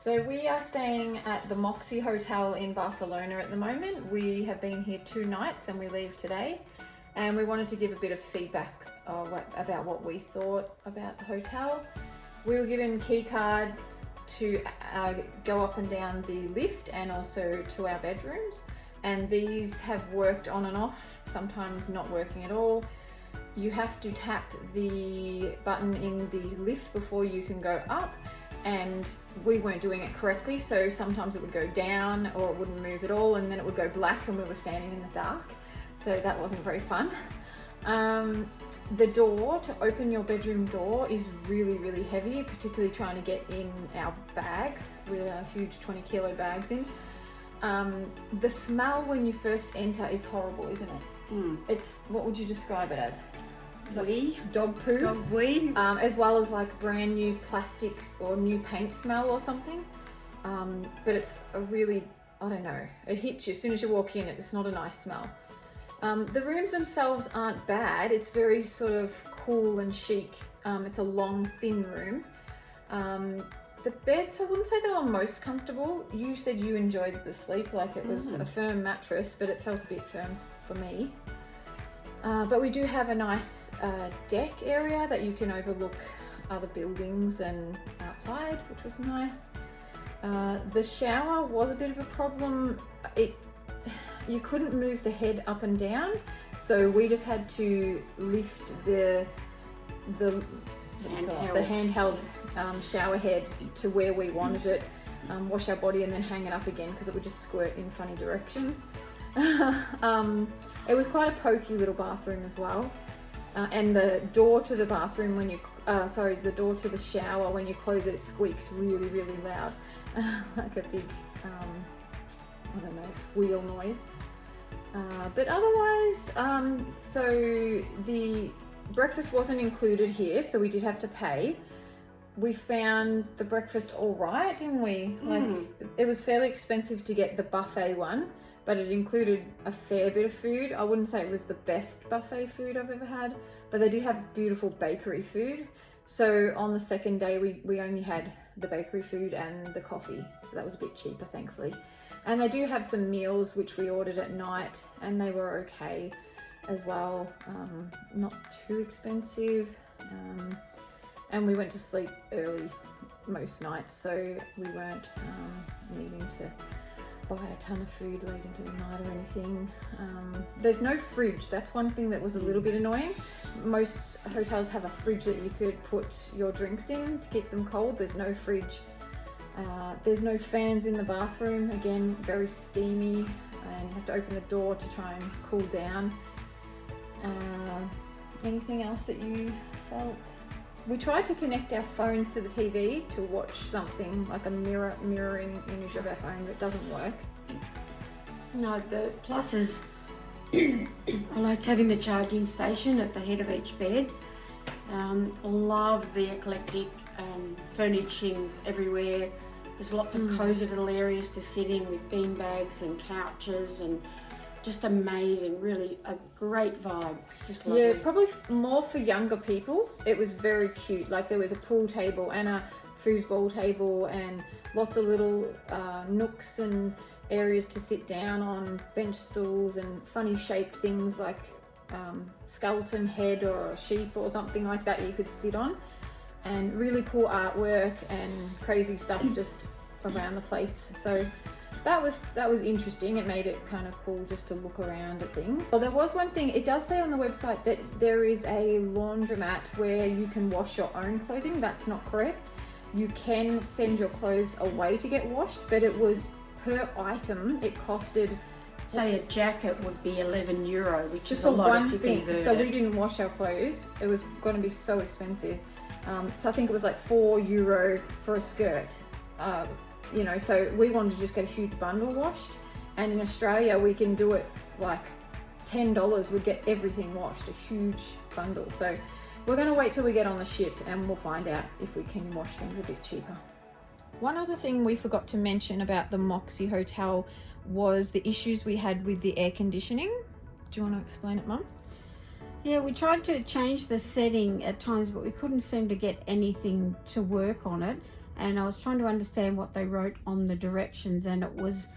So we are staying at the Moxy Hotel in Barcelona at the moment. We have been here 2 nights and we leave today. And we wanted to give a bit of feedback about what we thought about the hotel. We were given key cards to go up and down the lift and also to our bedrooms. And these have worked on and off, sometimes not working at all. You have to tap the button in the lift before you can go up. And we weren't doing it correctly, so sometimes it would go down or it wouldn't move at all, and then it would go black and we were standing in the dark, so that wasn't very fun. The door to open your bedroom door is really heavy, particularly trying to get in our bags with our huge 20-kilo bags in. The smell when you first enter is horrible, isn't it? It's, what would you describe it as? Wee. Dog poo. Dog wee. As well as like brand new plastic or new paint smell or something. But it's a really, I don't know, it hits you as soon as you walk in. It's not a nice smell. The rooms themselves aren't bad. It's very sort of cool and chic. It's a long, thin room. The beds, I wouldn't say they were most comfortable. You said you enjoyed the sleep, like it was a firm mattress, but it felt a bit firm for me. But we do have a nice deck area that you can overlook other buildings and outside, which was nice. The shower was a bit of a problem. You couldn't move the head up and down, so we just had to lift the handheld shower head to where we wanted it, wash our body and then hang it up again because it would just squirt in funny directions. It was quite a pokey little bathroom as well, and the door to the bathroom when you the door to the shower when you close it, it squeaks really loud, like a big I don't know, squeal noise. But otherwise, so the breakfast wasn't included here, so we did have to pay. We found the breakfast all right, didn't we? Like, it was fairly expensive to get the buffet one, but it included a fair bit of food. I wouldn't say it was the best buffet food I've ever had, but they did have beautiful bakery food. So on the second day, we only had the bakery food and the coffee, so that was a bit cheaper, thankfully. And they do have some meals which we ordered at night, and they were okay as well, not too expensive. And we went to sleep early most nights, so we weren't needing to buy a ton of food late into the night or anything. There's no fridge. That's one thing that was a little bit annoying. Most hotels have a fridge that you could put your drinks in to keep them cold. There's no fridge. There's no fans in the bathroom. Again, very steamy, and you have to open the door to try and cool down. Anything else that you felt? We tried to connect our phones to the TV to watch something like a mirroring image of our phone, but it doesn't work. No, the plus is I liked having the charging station at the head of each bed. Love the eclectic furnishings everywhere. There's lots of cozy little areas to sit in with bean bags and couches, and just amazing, really a great vibe, just lovely. Yeah, probably more for younger people. It was very cute, like there was a pool table and a foosball table and lots of little nooks and areas to sit down on, bench stools and funny shaped things like skeleton head or a sheep or something like that you could sit on, and really cool artwork and crazy stuff just around the place. So that was interesting. It made it kind of cool just to look around at things. Well, there was one thing, it does say on the website that there is a laundromat where you can wash your own clothing. That's not correct. You can send your clothes away to get washed, but it was per item, it costed, say a jacket would be €11, which just is a lot one if you thing. convert So it. we didn't wash our clothes. It was going to be so expensive. So I think it was like €4 for a skirt. You know, so we wanted to just get a huge bundle washed, and in Australia we can do it like $10 would get everything washed, a huge bundle. So we're going to wait till we get on the ship and we'll find out if we can wash things a bit cheaper. One other thing we forgot to mention about the Moxy Hotel was the issues we had with the air conditioning. Do you want to explain it, Mum? Yeah, we tried to change the setting at times, but we couldn't seem to get anything to work on it. and I was trying to understand what they wrote on the directions, and it was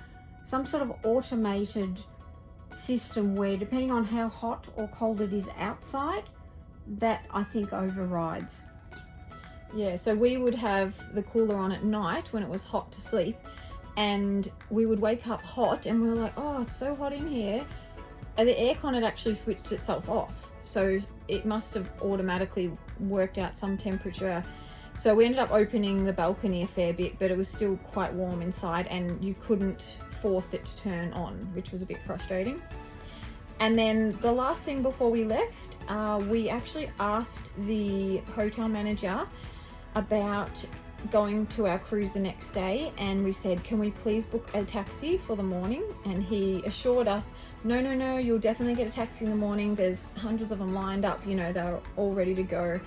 some sort of automated system where, depending on how hot or cold it is outside, that I think overrides. Yeah, so we would have the cooler on at night when it was hot to sleep, and we would wake up hot and we were like, oh, it's so hot in here. And the aircon had actually switched itself off, so it must have automatically worked out some temperature. So we ended up opening the balcony a fair bit, but it was still quite warm inside and you couldn't force it to turn on, which was a bit frustrating. And then the last thing before we left, we actually asked the hotel manager about going to our cruise the next day, and we said, can we please book a taxi for the morning? And he assured us, no, you'll definitely get a taxi in the morning. There's hundreds of them lined up, you know, they're all ready to go.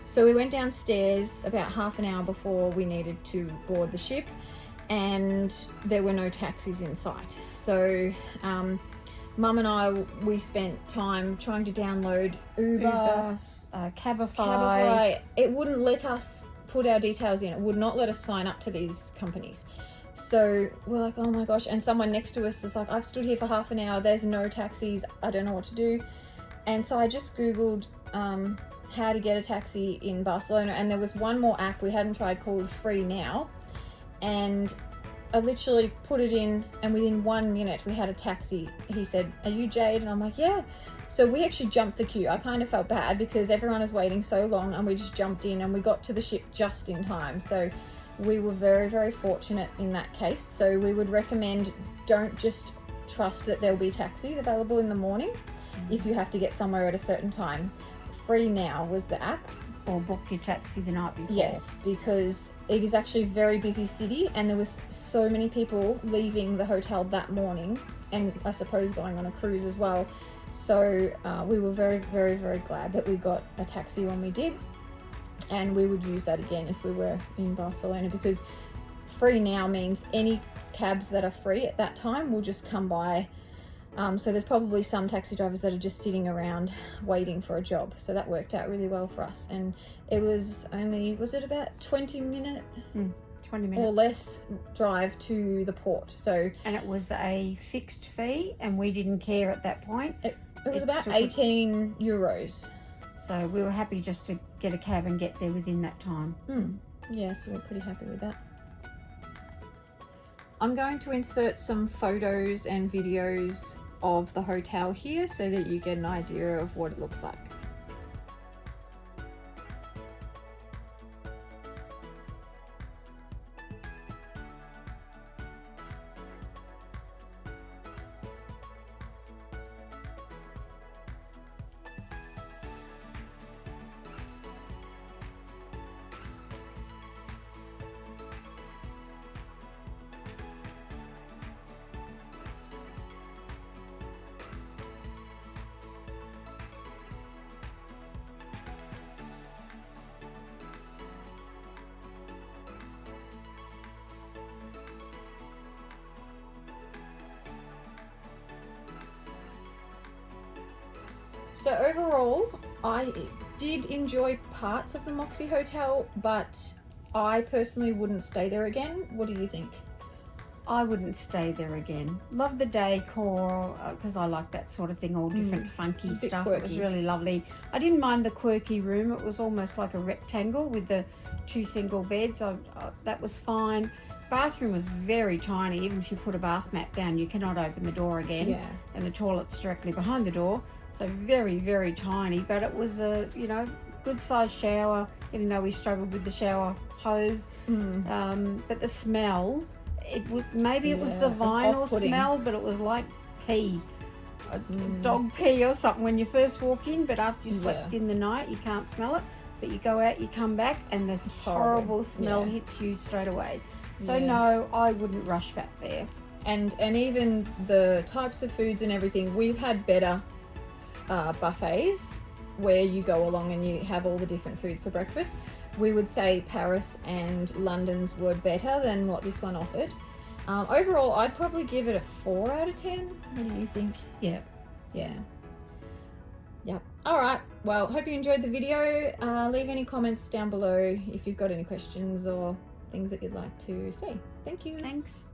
So we went downstairs about half an hour before we needed to board the ship, and there were no taxis in sight. So Mum and I, we spent time trying to download Uber, Cabify. It wouldn't let us put our details in. It would not let us sign up to these companies. So we're like, oh my gosh. And someone next to us is like, I've stood here for half an hour. There's no taxis. I don't know what to do. And so I just Googled how to get a taxi in Barcelona. And there was one more app we hadn't tried called Free Now. And I literally put it in, and within 1 minute we had a taxi. He said, are you Jade? And I'm like, yeah. So we actually jumped the queue. I kind of felt bad because everyone is waiting so long, and we just jumped in and we got to the ship just in time. So we were very, very fortunate in that case. So we would recommend, don't just trust that there'll be taxis available in the morning if you have to get somewhere at a certain time. Free Now was the app. Or book your taxi the night before. Yes, because it is actually a very busy city, and there was so many people leaving the hotel that morning, and I suppose going on a cruise as well. So we were very, very, very glad that we got a taxi when we did, and we would use that again if we were in Barcelona, because Free Now means any cabs that are free at that time will just come by. So there's probably some taxi drivers that are just sitting around waiting for a job. So that worked out really well for us. And it was only, was it about 20 minutes or less drive to the port. So, and it was a fixed fee, and we didn't care at that point. It was about 18 euros. So we were happy just to get a cab and get there within that time. Yeah, so we're pretty happy with that. I'm going to insert some photos and videos of the hotel here so that you get an idea of what it looks like. So overall, I did enjoy parts of the Moxy Hotel, but I personally wouldn't stay there again. What do you think? I wouldn't stay there again. Love the decor, because I like that sort of thing, all different funky stuff. Quirky. It was really lovely. I didn't mind the quirky room. It was almost like a rectangle with the 2 single beds. That was fine. Bathroom was very tiny. Even if you put a bath mat down, you cannot open the door again. Yeah. And the toilet's directly behind the door. So very, very tiny, but it was a, good sized shower, even though we struggled with the shower hose. But the smell, it was the vinyl smell, but it was like pee, dog pee or something when you first walk in, but after you slept in the night, you can't smell it. But you go out, you come back, and this horrible smell hits you straight away. So no, I wouldn't rush back there. And even the types of foods and everything, we've had better buffets where you go along and you have all the different foods for breakfast. We would say Paris and London's were better than what this one offered. Overall, I'd probably give it a 4 out of 10. What do you think? Yeah. Yep. All right. Well, hope you enjoyed the video. Leave any comments down below if you've got any questions or things that you'd like to see. Thank you. Thanks.